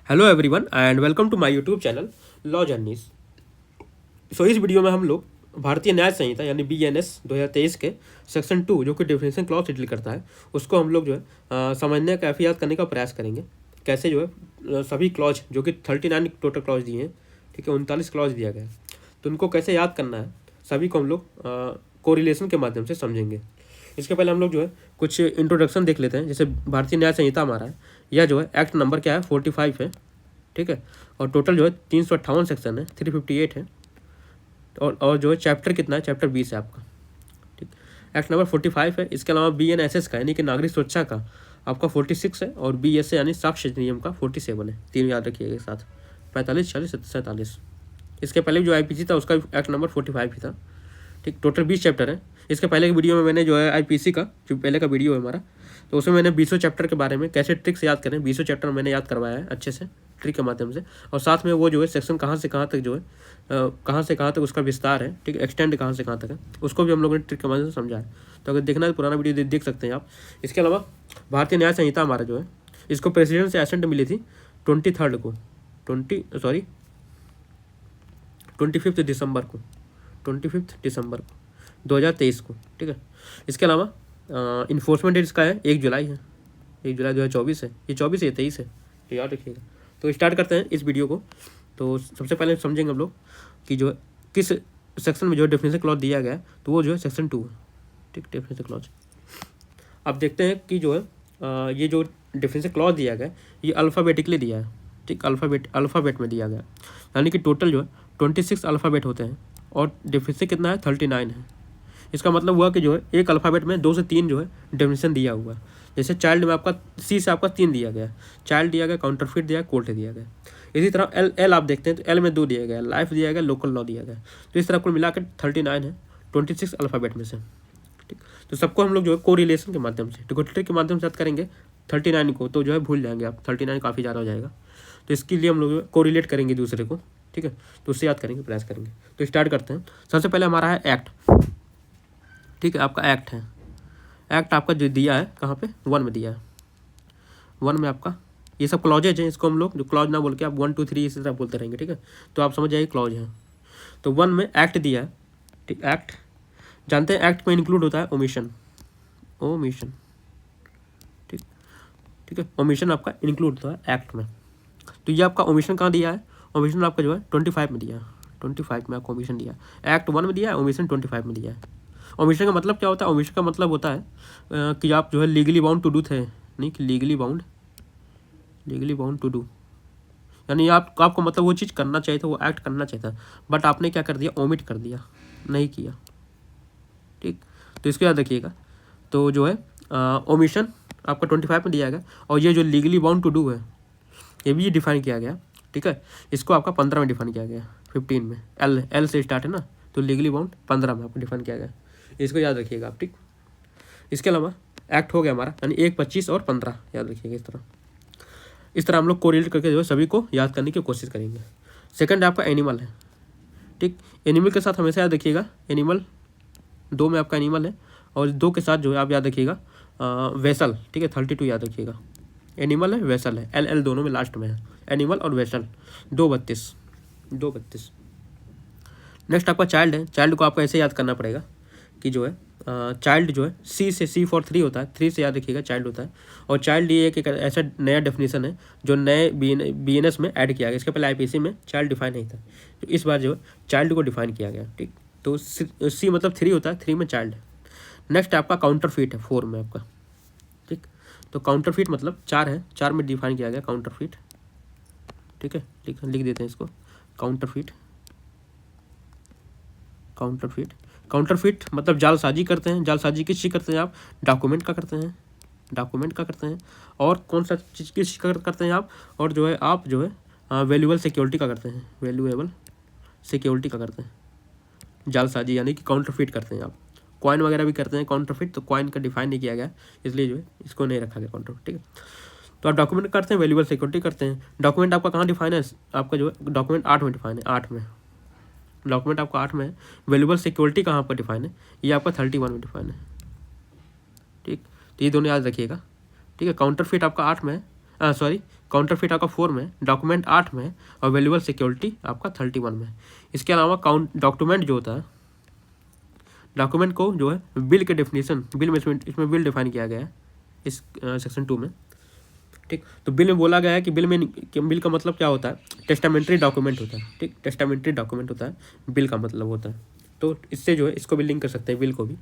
Hello everyone and welcome to my YouTube channel Law Journeys. इस video में हम लोग भारतीय न्याय संहिता यानी BNS 2023 के सेक्शन 2 जो कि डेफिनेशन क्लॉज डील करता है उसको हम लोग जो है समझने कैफी याद करने का प्रयास करेंगे। कैसे जो है सभी क्लॉज जो कि 39 टोटल क्लॉज दिए हैं, ठीक है, 39 क्लॉज दिया गया है, तो उनको कैसे याद करना है सभी को हम लोग कोरिलेशन के माध्यम से समझेंगे। इसके पहले हम लोग जो है कुछ इंट्रोडक्शन देख लेते हैं। जैसे भारतीय न्याय संहिता हमारा है, यह जो है एक्ट नंबर क्या है 45 है, ठीक है, और टोटल जो है 358 सेक्शन है, 358 है, और जो है चैप्टर कितना है, चैप्टर 20 है आपका, ठीक। एक्ट नंबर 45 है। इसके अलावा BNSS का यानी कि नागरिक सुरक्षा का आपका 46 है, और BSA यानी साक्ष्य नियम का 47 है। तीन याद रखिएगा एक साथ, 45, 40, 47। इसके पहले जो IPC था उसका एक्ट नंबर 45 ही था, ठीक। टोटल 20 चैप्टर है। इसके पहले की वीडियो में मैंने जो है IPC का जो पहले का वीडियो है हमारा, तो उसमें मैंने 20 चैप्टर के बारे में कैसे ट्रिक से याद करें 20 चैप्टर मैंने याद करवाया है अच्छे से ट्रिक के माध्यम से, और साथ में वो जो है सेक्शन कहाँ से कहाँ तक जो है कहाँ से कहाँ तक उसका विस्तार है, ठीक है, एक्सटेंड कहाँ से कहाँ तक है उसको भी हम लोगों ने ट्रिक के माध्यम से समझा है। तो अगर देखना है तो पुराना वीडियो देख सकते हैं आप। इसके अलावा भारतीय न्याय संहिता हमारा जो है इसको प्रेसिडेंट से एसेंट मिली थी 25 दिसंबर को 2023 को, ठीक है। इसके अलावा इन्फोर्समेंट डेट इसका है 1 जुलाई है, 1 जुलाई 2024 है। ये 24 है, 23 है, तो याद रखिएगा। तो स्टार्ट करते हैं इस वीडियो को। तो सबसे पहले समझेंगे हम लोग कि जो है किस सेक्शन में जो डेफिनेशन क्लॉज दिया गया है, तो वो जो है सेक्शन 2 है, ठीक, डेफिनेशन क्लॉज। अब देखते हैं कि जो है ये जो डेफिनेशन क्लॉज दिया गया है ये अल्फ़ाबेटिकली दिया है, ठीक, अल्फ़ाबेट में दिया गया है, यानी कि टोटल जो है 26 अल्फ़ाबेट होते हैं, और डेफिनेशन कितना है 39 है। इसका मतलब हुआ कि जो है एक अल्फ़ाबेट में 2 से 3 जो है डेफिनेशन दिया हुआ है। जैसे चाइल्ड में आपका C से आपका 3 दिया गया, चाइल्ड दिया गया, काउंटरफिट दिया गया, कोर्ट दिया गया। इसी तरह L आप देखते हैं तो L में 2 दिया गया, लाइफ दिया गया, लोकल लॉ दिया गया। तो इस तरह कुल मिलाकर 39 है 26 अल्फ़ाबेट में से, ठीक। तो सबको हम लोग जो है कोरिलेशन के माध्यम से, ट्रिक के माध्यम से याद करेंगे 39 को, तो जो है भूल जाएंगे आप, 39 काफ़ी ज़्यादा हो जाएगा। तो इसके लिए हम लोग कोरिलेट करेंगे दूसरे को, ठीक है, तो उससे याद करेंगे, प्रयास करेंगे। तो स्टार्ट करते हैं। सबसे पहले हमारा है एक्ट, ठीक है, आपका एक्ट है। एक्ट आपका जो दिया है कहाँ पे 1 में दिया है, 1 में आपका ये सब क्लॉजेज हैं। इसको हम लोग जो क्लॉज ना बोल के आप 1 2 3 इसी तरह बोलते रहेंगे, ठीक है, तो आप समझ जाइए क्लॉज है। तो 1 में एक्ट दिया है, ठीक। एक्ट जानते हैं एक्ट में इंक्लूड होता है ओमिशन, ठीक, ठीक है, ओमिशन आपका इंक्लूड होता है एक्ट में। तो ये आपका ओमिशन कहाँ दिया है, ओमिशन आपका जो है 25 में दिया है, 25 में आपको ओमिशन दिया है। एक्ट 1 में दिया है, ओमिशन 25 में दिया है। ओमिशन का मतलब क्या होता है, ओमिशन का मतलब होता है कि आप जो है लीगली बाउंड टू डू थे, नहीं कि लीगली बाउंड टू डू, यानी आपको मतलब वो चीज़ करना चाहिए था, वो एक्ट करना चाहिए था, बट आपने क्या कर दिया, ओमिट कर दिया, नहीं किया, ठीक। तो इसको याद रखिएगा। तो जो है ओमिशन आपका 25 में दिया गया, और ये जो लीगली बाउंड टू डू है ये भी डिफाइन किया गया, ठीक है। इसको आपका 15 में डिफाइन किया गया, 15 में, एल से स्टार्ट है ना, तो लीगली बाउंड 15 में आपको डिफाइन किया गया। इसको याद रखिएगा आप, ठीक। इसके अलावा एक्ट हो गया हमारा, यानी 1, 25 और 15 याद रखिएगा। इस तरह हम लोग कोरिलेट करके जो है सभी को याद करने की कोशिश करेंगे। सेकंड आपका एनिमल है, ठीक। एनिमल के साथ हमेशा याद रखिएगा, एनिमल 2 में आपका एनिमल है, और 2 के साथ जो है आप याद रखिएगा वेसल, ठीक है, 32 याद रखिएगा। एनिमल है, वेसल है, एल दोनों में लास्ट में है, एनिमल और वेसल, 232। नेक्स्ट आपका चाइल्ड है। चाइल्ड को आपको ऐसे याद करना पड़ेगा कि जो है चाइल्ड जो है C फॉर 3 होता है, 3 से याद रखिएगा चाइल्ड होता है। और चाइल्ड ये एक ऐसा नया डेफिनेशन है जो नए BNS में ऐड किया गया। इसके पहले IPC में चाइल्ड डिफाइन नहीं था, तो इस बार जो है चाइल्ड को डिफाइन किया गया, ठीक। तो C मतलब 3 होता है, 3 में चाइल्ड है। नेक्स्ट आपका काउंटरफिट है 4 में आपका, ठीक। तो काउंटरफिट मतलब 4 है, 4 में डिफाइन किया गया काउंटरफिट, ठीक है, लिख देते हैं इसको, काउंटरफिट मतलब जालसाजी करते हैं। जालसाजी किस चीज़ करते हैं आप, डॉक्यूमेंट का करते हैं, और कौन सा चीज़ किस चीज़ का करते हैं आप, और जो है आप जो है वैल्यूएबल सिक्योरिटी का करते हैं, जालसाजी यानी कि काउंटरफिट करते हैं आप। कॉइन वगैरह भी करते हैं काउंटरफिट, तो कॉइन का डिफाइन नहीं किया गया, इसलिए जो है इसको नहीं रखा गया काउंटरफिट, ठीक है। तो आप डॉक्यूमेंट करते हैं, वैल्यूएबल सिक्योरिटी करते हैं। डॉक्यूमेंट आपका कहाँ डिफाइन है, आपका जो है डॉक्यूमेंट 8 में डिफाइन है, 8 में डॉक्यूमेंट आपका 8 में है। वैल्यूएबल सिक्योरिटी कहाँ पर डिफाइन है, ये आपका 31 में डिफाइन है, ठीक। तो ये दोनों याद रखिएगा, ठीक है। काउंटरफिट आपका 8 में है, सॉरी काउंटरफिट आपका 4 में, डॉक्यूमेंट 8 में, और वैल्यूएबल सिक्योरिटी आपका 31 में। इसके अलावा डॉक्यूमेंट जो होता है, डॉक्यूमेंट को जो है बिल के डेफिनेशन, बिल में इसमें बिल डिफाइन किया गया है इस सेक्शन 2 में। ठीक, तो बिल में बोला गया है कि बिल का मतलब क्या होता है, टेस्टामेंट्री डॉक्यूमेंट होता है। ठीक, टेस्टामेंट्री डॉक्यूमेंट होता है, बिल का मतलब होता है। तो इससे जो है इसको भी लिंक कर सकते हैं, बिल को भी।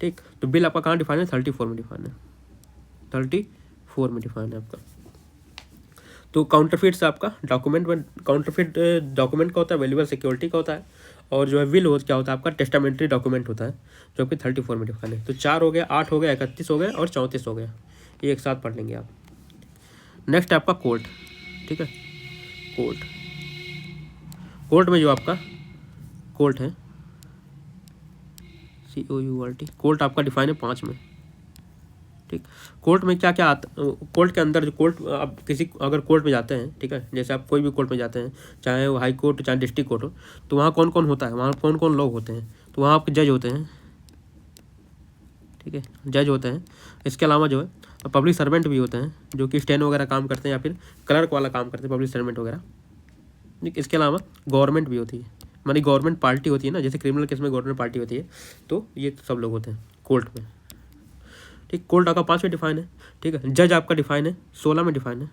ठीक, तो बिल आपका कहाँ डिफाइन है, 34 में डिफाइन है, 34 में डिफाइन है आपका। तो काउंटरफिट से आपका डॉक्यूमेंट में, काउंटरफिट डॉक्यूमेंट का होता है, वैल्यूएबल सिक्योरिटी का होता है, और जो है विल हो क्या होता है आपका, टेस्टामेंट्री डॉक्यूमेंट होता है, जो आपके 34 में डिफाइन है। तो 4 हो गया, 8 हो गया, 31 हो गया और 34 हो गया। ये एक साथ पढ़ लेंगे आप। नेक्स्ट है आपका कोर्ट। ठीक है, कोर्ट, कोर्ट में जो आपका कोर्ट है, COURT, कोर्ट आपका डिफाइन है 5 में। ठीक, कोर्ट में क्या क्या आता, कोर्ट के अंदर जो कोर्ट, आप किसी अगर कोर्ट में जाते हैं, ठीक है, जैसे आप कोई भी कोर्ट में जाते हैं, चाहे वो हाई कोर्ट चाहे डिस्ट्रिक्ट कोर्ट हो, तो वहाँ कौन कौन होता है, वहाँ कौन कौन लोग होते हैं, तो वहाँ आपके जज होते हैं। ठीक है, जज होते हैं। इसके अलावा जो है पब्लिक सर्वेंट भी होते हैं, जो कि स्टेनो वगैरह काम करते हैं या फिर क्लर्क वाला काम करते हैं, पब्लिक सर्वेंट वगैरह। इसके अलावा गवर्नमेंट भी होती है, मानी गवर्नमेंट पार्टी होती है ना, जैसे क्रिमिनल केस में गवर्नमेंट पार्टी होती है, तो ये सब लोग होते हैं कोर्ट में। ठीक, कोर्ट आपका 5 में डिफाइन है। ठीक है, जज आपका डिफाइन है 16 में डिफाइन है।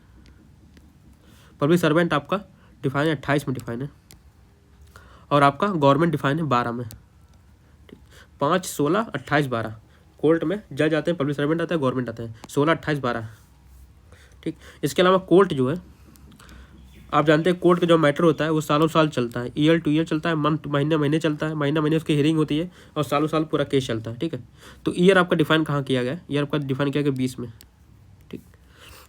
पब्लिक सर्वेंट आपका डिफाइन है 28 में डिफाइन है, और आपका गवर्नमेंट डिफाइन है 12 में। ठीक, 5, 16, 28, 12। कोर्ट में जज आते हैं, पब्लिक सर्वेंट आता है, गवर्नमेंट आता है, 16, 28, 12। ठीक, इसके अलावा कोर्ट जो है, आप जानते हैं कोर्ट का जो मैटर होता है वो सालों साल चलता है, ईयर टू ईयर चलता है, मंथ महीने महीने चलता है, महीना महीने उसकी हियरिंग होती है, और सालों साल पूरा केस चलता है। ठीक है, तो ईयर आपका डिफाइन कहाँ किया गया है, ईयर आपका डिफाइन किया गया 20 में। ठीक,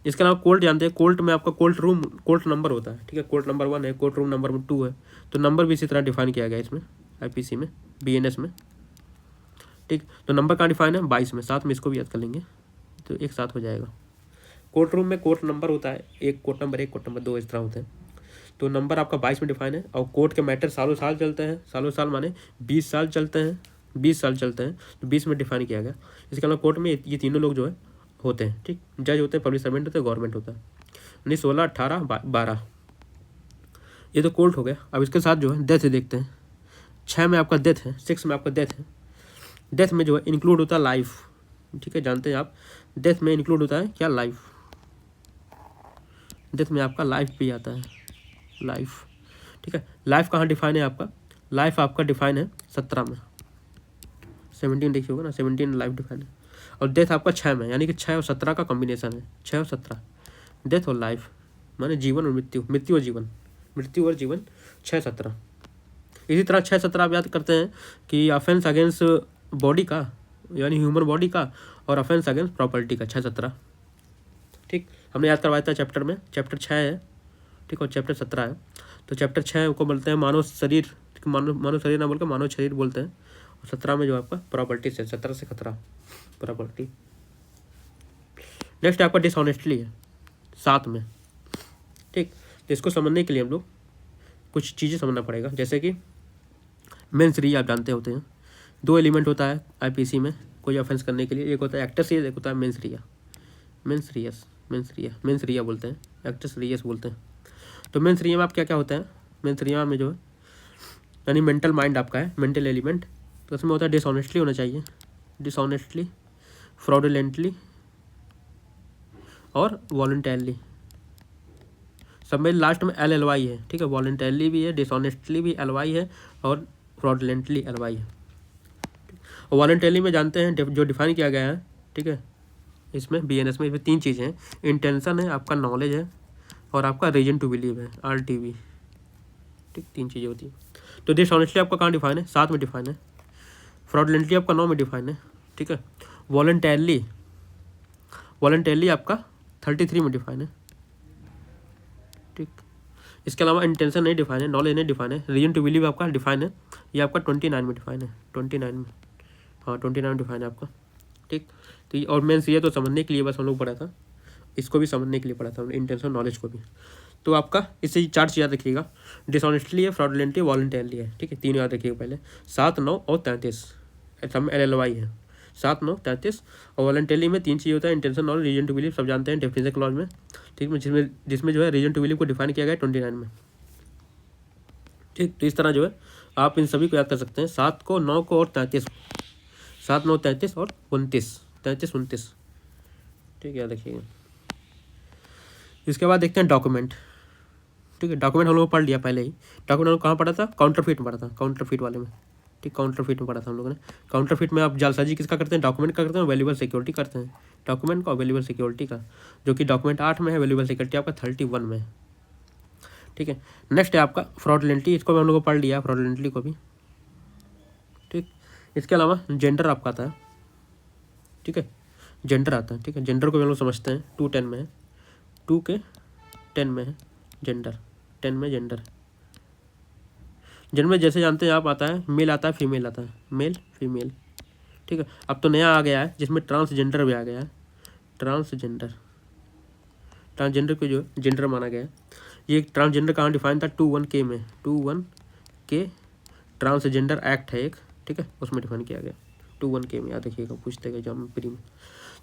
इसके अलावा कोर्ट जानते हैं, कोर्ट में आपका कोर्ट रूम, कोर्ट नंबर होता है। ठीक है, कोर्ट नंबर 1 है, कोर्ट रूम नंबर 2 है, तो नंबर भी इसी तरह डिफाइन किया गया है इसमें, IPC में, BNS में। ठीक, तो नंबर कहाँ डिफाइन है, 22 में, साथ में इसको भी याद कर लेंगे तो एक साथ हो जाएगा। कोर्ट रूम में कोर्ट नंबर होता है, एक कोर्ट नंबर 1, कोर्ट नंबर 2, इस तरह होते हैं। तो नंबर आपका 22 में डिफाइन है, और कोर्ट के मैटर सालों साल चलते हैं, सालों साल माने 20 साल चलते हैं, 20 साल चलते हैं, तो 20 में डिफाइन किया गया। इसके अलावा कोर्ट में ये तीनों लोग जो है होते हैं। ठीक, जज होते हैं, पब्लिक सर्वेंट होते हैं, गवर्नमेंट होता है। यानी 16, 18, 12, ये तो कोर्ट हो गया। अब इसके साथ जो है डेथ देखते हैं। 6 में आपका डेथ है, 6 में आपका डेथ है। डेथ में जो है इंक्लूड होता है लाइफ। ठीक है, जानते हैं आप, डेथ में इंक्लूड होता है क्या, लाइफ। डेथ में आपका लाइफ भी आता है, लाइफ। ठीक है, लाइफ कहाँ डिफाइन है आपका, लाइफ आपका डिफाइन है 17 में, 17 देखिए होगा ना, 17 लाइफ डिफाइन है। और डेथ आपका 6 में, यानी कि 6 और 17 का कॉम्बिनेशन है, 6 और 17, डेथ और लाइफ, माने जीवन और मृत्यु, मृत्यु और जीवन, मृत्यु और जीवन, 6, 17। इसी तरह 6, 17 आप याद करते हैं कि ऑफेंस अगेंस्ट बॉडी का, यानी ह्यूमन बॉडी का, और ऑफेंस अगेंस्ट प्रॉपर्टी का, 6, 17। ठीक, हमने याद करवाया था चैप्टर में, चैप्टर 6 है। ठीक, और चैप्टर 17 है। तो चैप्टर 6 को बोलते हैं मानव शरीर, मानव शरीर ना बोलकर मानव शरीर बोलते हैं, और 17 में जो आपका प्रॉपर्टी से, 17 से 17 प्रॉपर्टी। नेक्स्ट आपका डिसऑनेस्टली है 7 में। ठीक, तो इसको समझने के लिए हम लोग कुछ चीज़ें समझना पड़ेगा, जैसे कि मेंस री आप जानते होते हैं, 2 एलिमेंट होता है IPC में कोई ऑफेंस करने के लिए, एक होता है एक्टस रियस, एक होता है mens rea, mens reus, mens rea बोलते हैं, एक्टस रियस बोलते हैं। तो मेंस रिया में आप क्या क्या होता है, मेंस रिया में जो है यानी मेंटल माइंड आपका है, मेंटल एलिमेंट, तो उसमें होता है डिसऑनेस्टली होना चाहिए, डिसऑनेस्टली, फ्रॉडुलेंटली और वॉलंटरली। सब में लास्ट में LLY है। ठीक है, वॉलंटरली भी है, डिसऑनेस्टली भी LY है, और फ्रॉडुलेंटली LY है। और वॉलंटरली में जानते हैं जो डिफाइन किया गया है, ठीक है, इसमें BNS में, इसमें 3 चीज़ें हैं, इंटेंशन है, आपका नॉलेज है, और आपका रीजन टू बिलीव है, RTV। ठीक, 3 चीज़ें होती हैं। तो डिसऑनेस्टली आपका कहाँ डिफाइन है, 7 में डिफाइन है। फ्रॉडुलेंटली आपका 9 में डिफाइन है। ठीक है, वॉलंटरली आपका 33 में डिफाइन है। ठीक, इसके अलावा इंटेंशन नहीं डिफाइन है, नॉलेज नहीं डिफाइन है, रीजन टू बिलीव आपका डिफाइन है, ये आपका 29 में डिफाइन है, 29 में, हाँ 29 में डिफाइन है आपका। ठीक, तो ये और मेंस ये तो समझने के लिए बस हम लोग पढ़ा था, इसको भी समझने के लिए पढ़ा था, इंटेंशन नॉलेज को भी। तो आपका इससे 4 चीज़ याद रखिएगा, डिसऑनेस्टली है, फ्रॉडुलेंटली, वॉलंटरली है। ठीक है, 3 याद रखिएगा पहले, 7, 9 और 33, सब में LLY है। 7 9 33। और वॉलंटरी में 3 चीज़ होता है, इंटेंशन और रीजन टू बिलीव, सब जानते हैं डेफिनेशन क्लॉज में, ठीक है, जिसमें जो है रीजन टू बिलीव को डिफाइन किया गया है 29 में, ठीक। तो इस तरह जो है आप इन सभी को याद कर सकते हैं, 7 को 9 को और 33, 7 9 33 और 29, 33 29, ठीक है, याद रखिएगा। इसके बाद देखते हैं डॉक्यूमेंट, ठीक है। डॉक्यूमेंट हम लोग पढ़ लिया पहले ही। डॉक्यूमेंट हम लोग कहाँ पढ़ा था, काउंटरफिट में पढ़ा था, काउंटरफिट वाले में, ठीक, काउंटरफिट में पढ़ा था हम लोगों ने। काउंटरफिट में आप जालसाजी किसका करते हैं, डॉक्यूमेंट का करते हैं, वैल्यूएबल सिक्योरिटी करते हैं, डॉक्यूमेंट का और वैल्यूएबल सिक्योरिटी का, जो कि डॉक्यूमेंट 8 में है, वैल्यूएबल सिक्योरिटी आपका 31 में है, ठीक है। नेक्स्ट है आपका फ्रॉडलेंटली, इसको भी हम लोग को पढ़ लिया, फ्रॉडलेंटली को भी, ठीक। इसके अलावा जेंडर आपका आता है, ठीक है, जेंडर आता है, ठीक है। जेंडर को भी हम लोग समझते हैं, 2 10 में है, 2 के 10 में है जेंडर, 10 में जेंडर। जेंडर में जैसे जानते हैं आप, आता है मेल, आता है फीमेल, आता है मेल फीमेल, ठीक है। अब तो नया आ गया है जिसमें ट्रांसजेंडर भी आ गया है, ट्रांसजेंडर, ट्रांसजेंडर को जो जेंडर माना गया है। ये ट्रांसजेंडर कहाँ डिफाइन था, 21K में, 21K ट्रांसजेंडर एक्ट है एक, ठीक है, उसमें डिफाइन किया गया 21K में, याद रखिएगा, पूछते गए एग्जाम प्री में।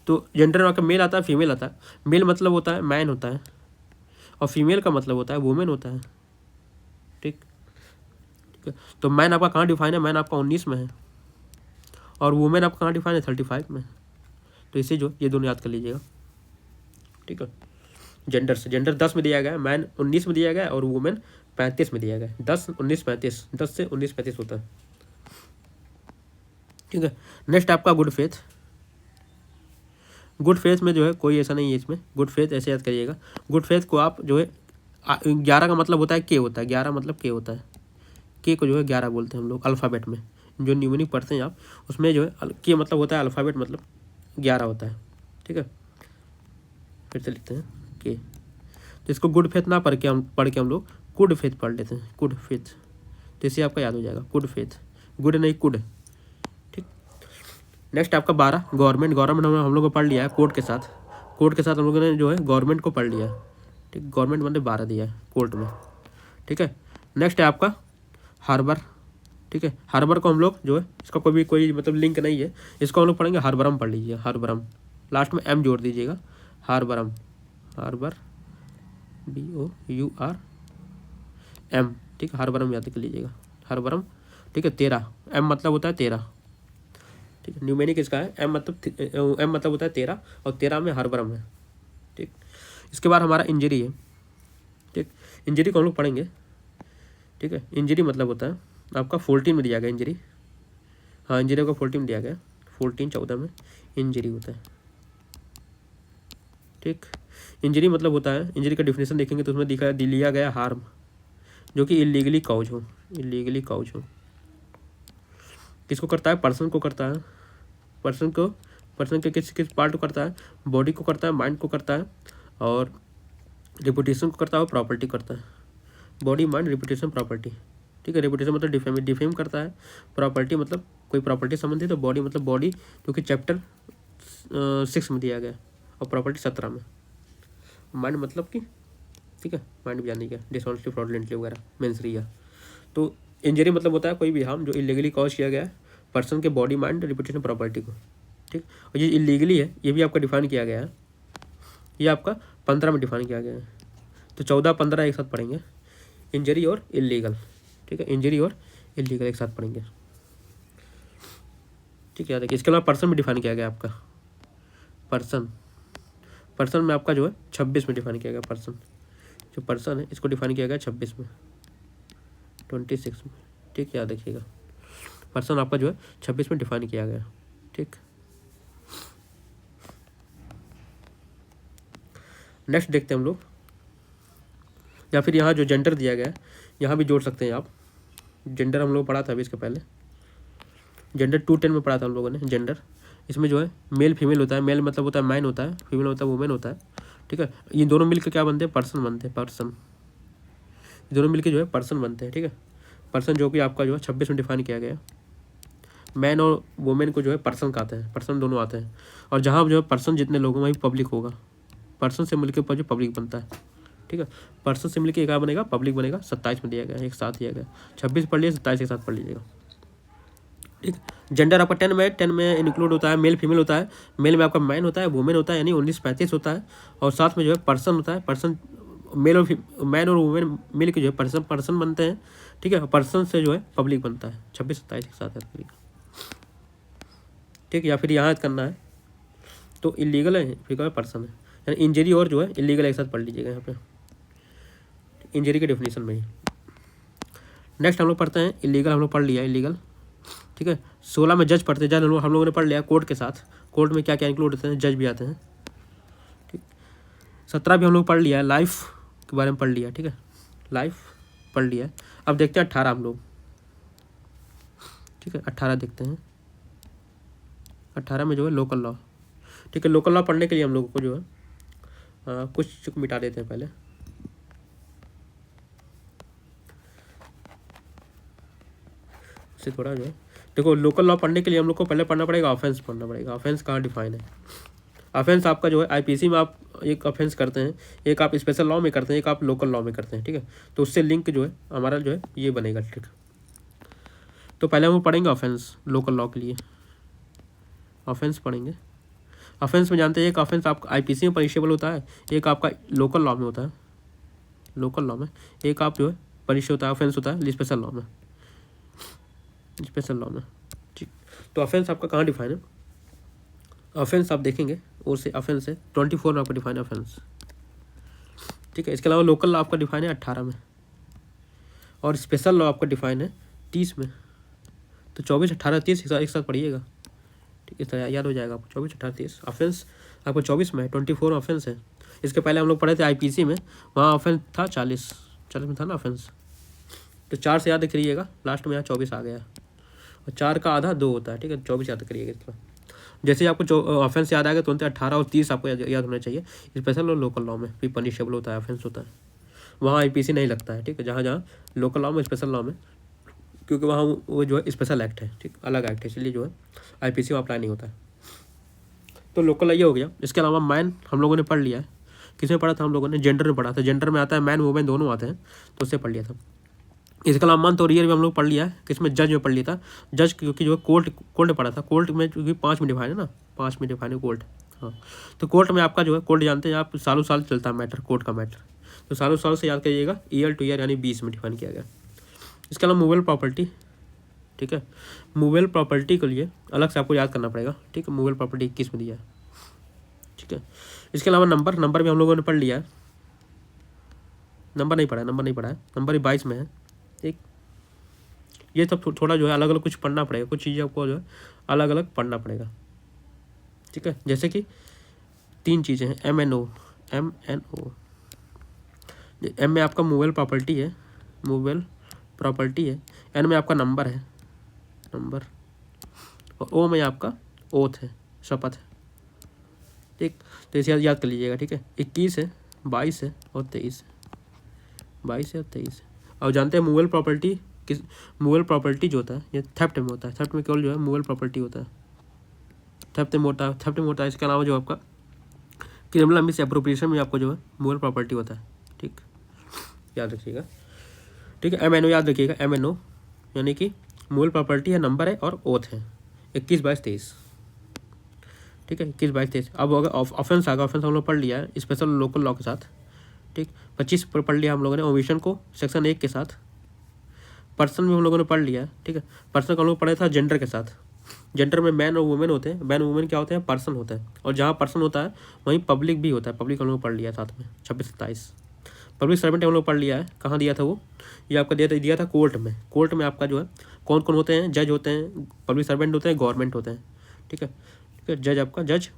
तो जेंडर में मेल आता है फीमेल आता है। मेल मतलब होता है मैन होता है, और फीमेल का मतलब होता है वुमेन होता है, ठीक, ठीक है। तो मैन आपका कहाँ डिफाइन है, मैन आपका 19 में है, और वुमेन आपका कहाँ डिफाइन है, 35 में। तो इसे जो ये दोनों याद कर लीजिएगा, ठीक है। जेंडर से जेंडर 10 में दिया गया है, मैन 19 में दिया गया है, और वुमेन 35 में दिया गया है, 10 19 35, 10 से 19 35 होता है, ठीक है। नेक्स्ट आपका गुड फेथ। गुड फेथ में जो है कोई ऐसा नहीं है इसमें, गुड फेथ ऐसे याद करिएगा। गुड फेथ को आप जो है 11 का मतलब होता है के होता है, 11 मतलब के होता है, के को जो है 11 बोलते हैं हम लोग अल्फ़ाबेट में, जो न्यूमेरिक पढ़ते हैं आप, उसमें जो है के मतलब होता है अल्फ़ाबेट, मतलब 11 होता है, ठीक है। फिर से लिखते हैं के, तो इसको गुड फेथ ना पढ़ के हम लोग गुड फेथ पढ़ लेते हैं, गुड फेथ, तो इसे आपका याद हो जाएगा गुड फेथ, गुड नहीं गुड, ठीक। नेक्स्ट आपका 12 गवर्नमेंट। गवर्नमेंट हम लोग को पढ़ लिया है कोर्ट के साथ, कोर्ट के साथ हम लोगों ने जो है गवर्नमेंट को पढ़ लिया है, ठीक। गवर्नमेंट मतलब 12 दिया है कोर्ट में, ठीक है। नेक्स्ट है आपका हार्बर, ठीक है। हार्बर को हम लोग जो है, इसका कोई मतलब लिंक नहीं है, इसको हम लोग पढ़ेंगे हार्बरम, पढ़ लीजिए हार्बरम, लास्ट में एम जोड़ दीजिएगा, हार्बरम, हार्बर BOURM, ठीक है, हार्बरम याद कर लीजिएगा, हार्बरम, ठीक है। 13 एम मतलब होता है 13, ठीक है, न्यूमेरिक इसका है, एम मतलब होता है 13, और 13 में हार्बरम है, ठीक। इसके बाद हमारा इंजरी है, ठीक, इंजरी को हम लोग पढ़ेंगे, ठीक है। इंजरी मतलब होता है आपका 14 में दिया गया इंजरी, हाँ इंजरी को 14 में दिया गया, 14 14 में इंजरी होता है, ठीक। इंजरी मतलब होता है, इंजरी का डिफिनेशन देखेंगे तो उसमें लिया गया हार्म जो कि इलीगली कॉज हो, इलीगली कॉज हो। किसको करता है, पर्सन को करता है, पर्सन के किस पार्ट को करता है, बॉडी को करता है, माइंड को करता है, और रिपुटेशन को करता है, और प्रॉपर्टी करता है, बॉडी माइंड रिपुटेशन प्रॉपर्टी, ठीक है। रिपुटेशन मतलब डिफेम करता है, प्रॉपर्टी मतलब कोई प्रॉपर्टी संबंधित, तो बॉडी मतलब बॉडी जो कि चैप्टर 6 में दिया गया, और प्रॉपर्टी 17 में। माइंड मतलब कि, ठीक है, माइंड भी जाने का, डिसऑनेस्टली फ्रॉडलेंटली वगैरह मेंस रिया। तो इंजरी मतलब होता है कोई भी हार्म जो इलीगली कॉज किया गया है पर्सन के बॉडी माइंड रिपुटेशन प्रॉपर्टी को, ठीक। और ये इलीगली है, ये भी आपका डिफाइन किया गया है, ये आपका 15 में डिफाइन किया गया है। तो 14 15 एक साथ पढ़ेंगे, इंजरी और इलीगल, ठीक है, इंजरी और इलीगल एक साथ पढ़ेंगे, ठीक है। देखिए इसके अलावा पर्सन में डिफाइन किया गया आपका, पर्सन में आपका जो है 26 में डिफाइन किया गया, पर्सन जो पर्सन है इसको डिफाइन किया गया 26 में, 26 में, ठीक, याद रखिएगा। पर्सन आपका जो है 26 में डिफाइन किया गया, ठीक। नेक्स्ट देखते हैं हम लोग, या फिर यहाँ जो जेंडर दिया गया है यहाँ भी जोड़ सकते हैं आप, जेंडर हम लोग पढ़ा था अभी इसके पहले, जेंडर 210 में पढ़ा था हम लोगों ने जेंडर। इसमें जो है मेल फीमेल होता है, मेल मतलब होता है मैन होता है, फीमेल होता है वुमेन होता है, ठीक है। ये दोनों मिलकर क्या बनते हैं, पर्सन बनते हैं, पर्सन, दोनों मिलकर जो है पर्सन बनते हैं, ठीक है। पर्सन जो कि आपका जो है 26 में डिफाइन किया गया, मैन और वुमेन को जो है पर्सन कहते हैं, पर्सन दोनों आते हैं, और जहाँ जो है पर्सन जितने लोगों में पब्लिक होगा, पर्सन से मिलकर ऊपर जो पब्लिक बनता है, ठीक है। पर्सन से मिलकर क्या बनेगा, पब्लिक बनेगा, 27 में दिया गया, एक साथ दिया गया, 26 पढ़ लिया, 27 एक साथ पढ़ लीजिएगा। ठीक। जेंडर आपका 10 में इंक्लूड होता है, मेल फीमेल होता है। मेल में आपका मैन होता है, वुमेन होता है, यानी 19-35 होता है। और साथ में जो है पर्सन होता है। पर्सन मैन और वुमेन मिल के जो है पर्सन बनते हैं। ठीक है, पर्सन से जो है पब्लिक बनता है। 26-27 के साथ है। ठीक, या फिर यहाँ याद करना है तो इलीगल है, फिर पर्सन है, यानी इंजरी और जो है इलीगल एक साथ पढ़ लीजिएगा यहाँ पे, इंजरी के डेफिनेशन में ही। नेक्स्ट हम लोग पढ़ते हैं इलीगल, हम लोग पढ़ लिया इलीगल। ठीक है, 16 में जज पढ़ते हैं। जज हम लोगों ने पढ़ लिया कोर्ट के साथ। कोर्ट में क्या क्या इंक्लूड होते हैं, जज भी आते हैं। ठीक, 17 भी हम लोग पढ़ लिया है, लाइफ के बारे में पढ़ लिया। ठीक है, लाइफ पढ़ लिया है। अब देखते हैं 18 हम लोग। ठीक है, 18 देखते हैं। 18 में जो है लोकल लॉ। ठीक है, लोकल लॉ पढ़ने के लिए हम लोगों को जो है कुछ मिटा देते हैं पहले। से थोड़ा जो है देखो, लोकल लॉ पढ़ने के लिए हम लोग को पहले पढ़ना पड़ेगा ऑफेंस पढ़ना पड़ेगा। ऑफेंस कहाँ डिफाइन है। ऑफेंस आपका जो है आईपीसी में आप एक ऑफेंस करते हैं, एक आप स्पेशल लॉ में करते हैं, एक आप लोकल लॉ में करते हैं। ठीक है, तो उससे लिंक जो है हमारा जो है ये बनेगा। ठीक, तो पहले हम पढ़ेंगे ऑफेंस लोकल लॉ के लिए। ऑफेंस पढ़ेंगे। ऑफेंस में जानते हैं एक ऑफेंस आपका आईपीसी में पनिशेबल होता है, एक आपका लोकल लॉ में होता है। लोकल लॉ में एक आप जो है पनिश होता है, ऑफेंस होता है स्पेशल लॉ में। स्पेशल लॉ में ठीक, तो ऑफेंस आपका कहाँ डिफाइन है। ऑफेंस आप देखेंगे और से ऑफेंस है 24 में आपका डिफाइन है ऑफेंस। ठीक है, इसके अलावा लोकल लॉ आपका डिफाइन है 18 में, और स्पेशल लॉ आपका डिफाइन है 30 में। तो 24, 18, 30 एक साथ पढ़िएगा। ठीक है, इस तरह याद हो जाएगा आपको। 24, 18, 30 ऑफेंस आपको 24 में है, 24 ऑफेंस है। इसके पहले हम लोग पढ़े थे आईपीसी में, वहाँ ऑफेंस था 40 में था ना ऑफेंस। तो 4 से याद करिएगा, लास्ट में यहाँ 24 आ गया, और 4 का आधा 2 होता है। ठीक है, 24 याद करिएगा इसका। जैसे ही आपको ऑफेंस याद आएगा तुरंत 18 और 30 आपको याद होना चाहिए। स्पेशल और लोकल लॉ में भी पनिशेबल होता है, ऑफेंस होता है। वहाँ आईपीसी नहीं लगता है। ठीक है, जहाँ जहाँ लोकल लॉ में स्पेशल लॉ में, क्योंकि वहाँ वो जो है स्पेशल एक्ट है। ठीक, अलग एक्ट है, इसलिए जो है आईपीसी में अप्लाई नहीं होता है। तो लोकल लॉ ये हो गया। इसके अलावा मैन हम लोगों ने पढ़ लिया है। किसमें पढ़ा था हम लोगों ने, जेंडर में पढ़ा था। जेंडर में आता है मैन वुमेन दोनों आते हैं, तो उससे पढ़ लिया था। इसके अलावा मंथ और ईयर भी हम लोग पढ़ लिया है। किसमें, जज में पढ़ लिया था। जज क्योंकि जो है कोर्ट में पढ़ा था। कोर्ट में क्योंकि 5 में डिफाइन है ना, 5 में डिफाइन है कोर्ट। हाँ, तो कोर्ट में आपका जो है, कोर्ट जानते हैं आप, सालों साल चलता है मैटर, कोर्ट का मैटर। तो सालों साल से याद करिएगा, ईयर टू ईयर यानी 20 में डिफाइन किया गया। इसके अलावा मूवेबल प्रॉपर्टी। ठीक है, मूवेबल प्रॉपर्टी के लिए अलग से आपको याद करना पड़ेगा। ठीक है, मूवेबल प्रॉपर्टी 21 में दिया है। ठीक है, इसके अलावा नंबर भी हम लोगों ने पढ़ लिया है। नंबर नहीं पढ़ा है, नंबर 22 में है। ठीक, ये सब थोड़ा जो है अलग अलग कुछ पढ़ना पड़ेगा, कुछ चीज़ें आपको जो है अलग अलग पढ़ना पड़ेगा। ठीक है, जैसे कि 3 चीज़ें हैं, MNO। एम में आपका मूवेबल प्रॉपर्टी है। एन में आपका नंबर है, और ओ में आपका ओथ है, शपथ है। ठीक, तो इसे याद कर लीजिएगा। ठीक है, 21 है, 22 है और 23 है। और जानते हैं मूवेबल प्रॉपर्टी जो होता है ये थेफ्ट में होता है। थेफ्ट में केवल जो है मूवेबल प्रॉपर्टी होता है, थेफ्ट में होता है। इसके अलावा जो आपका क्रिमिनल मिस एप्रोप्रिएशन में आपको जो है मूवेबल प्रॉपर्टी होता है। ठीक, याद रखिएगा। ठीक है, MNO याद रखिएगा। MNO यानी कि मूवेबल प्रॉपर्टी है, नंबर है और ओथ है। 21, 22, 23। ठीक है, 21, 22, 23। अब अगर ऑफेंस आ गया, ऑफेंस हम लोग पढ़ लिया है स्पेशल लोकल लॉ के साथ। ठीक, 25 पर पढ़ लिया हम लोगों ने ओमिशन को सेक्शन 1 के साथ। पर्सन भी हम लोगों ने पढ़ लिया है। ठीक है, पर्सन का हम लोग पढ़ा था जेंडर के साथ। जेंडर में मैन और वुमेन होते हैं। मैन वुमेन क्या होते हैं, पर्सन होता है। और जहाँ पर्सन होता है वहीं पब्लिक भी होता है। पब्लिक हम लोग पढ़ लिया साथ में 26-27। पब्लिक सर्वेंट हम लोग पढ़ लिया है। कहाँ दिया था वो, ये आपका दिया था कोर्ट में। कोर्ट में आपका जो है कौन कौन होते हैं, जज होते हैं, पब्लिक सर्वेंट होते हैं, गवर्नमेंट होते हैं। ठीक है, जज आपका जज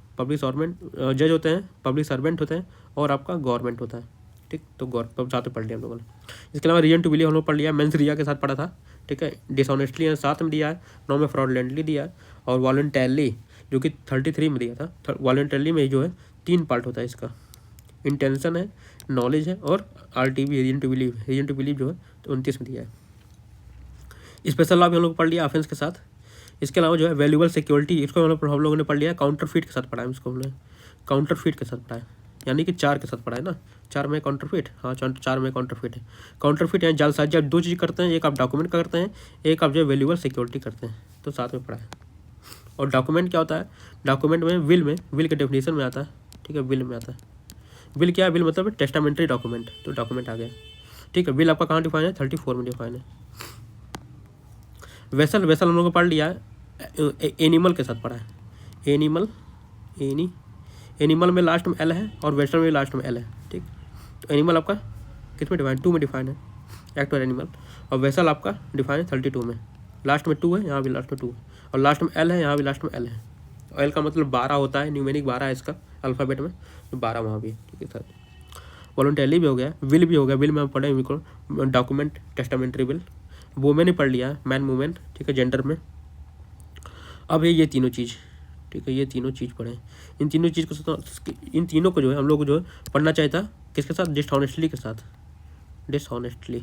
होते हैं, पब्लिक सर्वेंट होते हैं और आपका गवर्नमेंट होता है। ठीक, तो साथ में पढ़ लिया हम लोगों ने। इसके अलावा रीजन टू बिलीव हम लोग पढ़ लिया, मेंस रिया के साथ पढ़ा था। ठीक है, डिसऑनेस्टली साथ में दिया है, 9 में फ्रॉडलेंटली दिया है, और वॉलंटरली जो कि 33 में दिया था। वॉलंटरली में जो है 3 पार्ट होता है इसका, इंटेंशन है, नॉलेज है और RTV रीजन टू बिलीव जो है तो 29 में दिया है। स्पेशल लॉ भी हम लोग पढ़ लिया ऑफेंस के साथ। इसके अलावा जो है वैल्यूएबल सिक्योरिटी, इसको हम लोगों ने पढ़ लिया, काउंटरफीट के साथ पढ़ा है। इसको हम लोग काउंटरफीट के साथ पढ़ा है। यानी कि 4 के साथ पढ़ा है ना, 4 में काउंटरफिट, हाँ 4 में काउंटरफिट है। काउंटरफिट यानी जालसाजी, आप 2 चीज़ करते हैं, एक आप डॉक्यूमेंट का करते हैं, एक आप जो है वैल्यूएबल सिक्योरिटी करते हैं, तो साथ में पढ़ा है। और डॉक्यूमेंट क्या होता है, डॉक्यूमेंट में विल के डेफिनेशन में आता है, ठीक है, विल में आता है। विल क्या है, विल मतलब टेस्टामेंट्री डॉक्यूमेंट, तो डॉक्यूमेंट आ गया, ठीक है। विल आपका कहाँ डिफाइन है, 34 में डिफाइन है। वेसल हम लोगों को पढ़ लिया है, एनिमल के साथ पढ़ा है, एनिमल एनिमल में लास्ट में एल है और वेसल में लास्ट में एल है, ठीक। तो एनिमल आपका किस में डिफाइन, 2 में डिफाइन है, एक्ट और एनिमल। और वेसल आपका डिफाइन है 32 में, लास्ट में 2 है, यहाँ भी लास्ट में 2 है, और लास्ट में एल है, यहाँ भी लास्ट में एल है। एल का मतलब 12 होता है, न्यूमेरिक 12 है इसका अल्फ़ाबेट में, तो 12 वहाँ भी, ठीक है सर। वॉलंटरी भी हो गया, विल भी हो गया, विल में हम पढ़े डॉक्यूमेंट टेस्टामेंट्री विल। वुमेन ही पढ़ लिया, मैन वुमेन, ठीक है, जेंडर में। अब ये तीनों चीज़, ठीक है, ये तीनों चीज़ पढ़े। इन तीनों को जो है हम लोग को जो है पढ़ना चाहिए था किसके साथ, डिसऑनेस्टली के साथ, डिसऑनेस्टली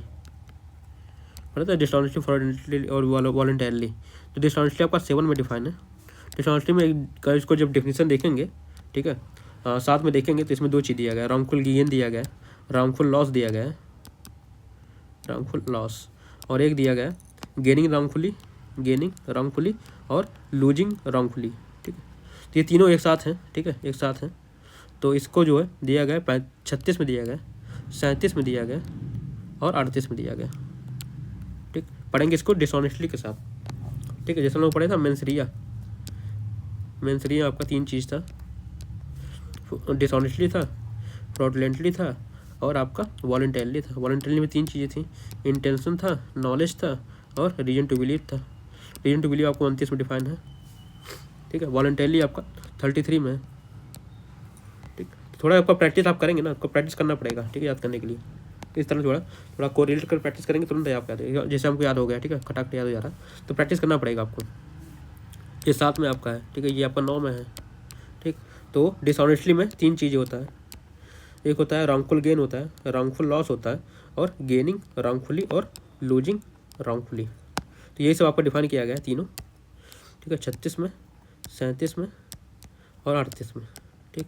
पढ़ा था, डिसऑनेस्टली, फ्रॉडलेंटली और वॉलंटरली। तो डिसऑनेस्टली आपका 7 में डिफाइन है। डिसऑनेस्टली में इसको जब डेफिनेशन देखेंगे, ठीक है, साथ में देखेंगे तो इसमें 2 चीज़ दिया गया है, रॉन्गफुल गेन दिया गया है, रॉन्गफुल लॉस दिया गया है, रॉन्गफुल लॉस, और एक दिया गया है गेनिंग रॉन्गफुली और लूजिंग रॉन्गफुली, ठीक है। तो ये तीनों एक साथ हैं, ठीक है, एक साथ हैं। तो इसको जो है दिया गया है 36 में दिया गया, 37 में दिया गया और 38 में दिया गया, ठीक। पढ़ेंगे इसको डिसऑनेस्टली के साथ, ठीक है। जैसे हम लोग पढ़े था मेंसरिया आपका 3 चीज़ था, डिसऑनेस्टली था, फ्रॉडलेंटली था और आपका वॉलंटरली था। वॉलंटरली में 3 चीज़ें थी, इंटेंशन था, नॉलेज था और रीजन टू बिलीव था। रीजन टू बिलीव आपको 29 में डिफाइन है, ठीक है। वॉलंटरली आपका 33 में है, ठीक। थोड़ा आपका प्रैक्टिस आप करेंगे ना, आपको प्रैक्टिस करना पड़ेगा, ठीक है, याद करने के लिए। इस तरह थोड़ा कोरिलेट कर प्रैक्टिस करेंगे तुरंत याद आ जाएगा। जैसे हमको याद हो गया, ठीक है, खटाखट याद हो जा रहा है, तो प्रैक्टिस करना पड़ेगा आपको। ये 7 में आपका है, ठीक है, ये आपका 9 में है, ठीक। तो डिसऑनेस्टली में 3 चीज़ें होता है, एक होता है रॉन्गफुल गेन होता है, रॉन्गफुल लॉस होता है और गेनिंग रॉन्गफुली और लूजिंग रॉन्गफुली। तो यही सब आपको डिफाइन किया गया है तीनों, ठीक है, 36 में, 37 में और 38 में, ठीक।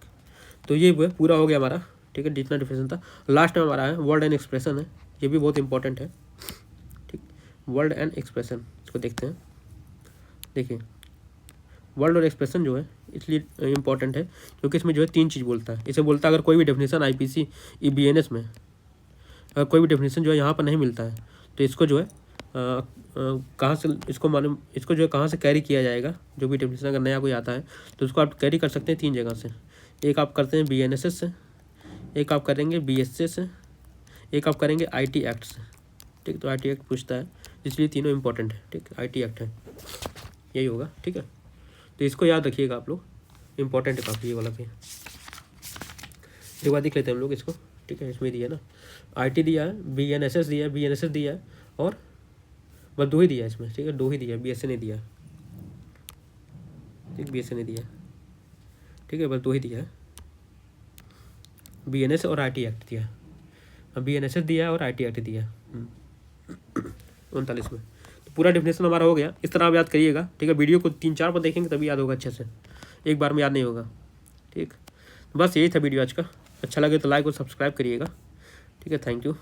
तो ये पूरा हो गया हमारा, ठीक है, जितना डिफिनेशन था। लास्ट में हमारा है वर्ड एंड एक्सप्रेशन है, ये भी बहुत इंपॉर्टेंट है, ठीक। वर्ड एंड एक्सप्रेशन, इसको देखते हैं। देखिए वर्ड और एक्सप्रेशन जो है इसलिए इम्पॉर्टेंट है क्योंकि इसमें जो है 3 चीज़ बोलता है। इसे बोलता है अगर कोई भी डेफिनेशन IPC BNS में अगर कोई भी डेफिनेशन जो है यहाँ पर नहीं मिलता है तो इसको जो है कहाँ से इसको मालूम, इसको जो है कहाँ से कैरी किया जाएगा। जो भी डेफिनेशन अगर नया कोई आता है तो उसको आप कैरी कर सकते हैं 3 जगह से। एक आप करते हैं BNSS से, एक आप करेंगे BSA से, एक आप करेंगे IT एक्ट से, ठीक। तो IT एक्ट पूछता है, इसलिए तीनों इंपॉर्टेंट है, ठीक। IT एक्ट है, यही होगा, ठीक है। तो इसको याद रखिएगा आप लोग, इंपॉर्टेंट है काफ़ी ये वाला भी। एक बार देख लेते हैं हम लोग इसको, ठीक है। इसमें दिया ना IT दिया है, BNSS दिया है और बस 2 ही दिया है इसमें, ठीक है, 2 ही दिया, BSA नहीं दिया, ठीक, BSA नहीं दिया, ठीक है, बस 2 ही दिया है, BNS और IT एक्ट दिया, BNSS दिया और IT एक्ट दिया 39 में। तो पूरा डेफिनेशन हमारा हो गया। इस तरह आप याद करिएगा, ठीक है। वीडियो को 3-4 बार देखेंगे तभी याद होगा अच्छे से, एक बार में याद नहीं होगा, ठीक। बस यही था वीडियो आज का। अच्छा लगे तो लाइक और सब्सक्राइब करिएगा, ठीक है। Thank you.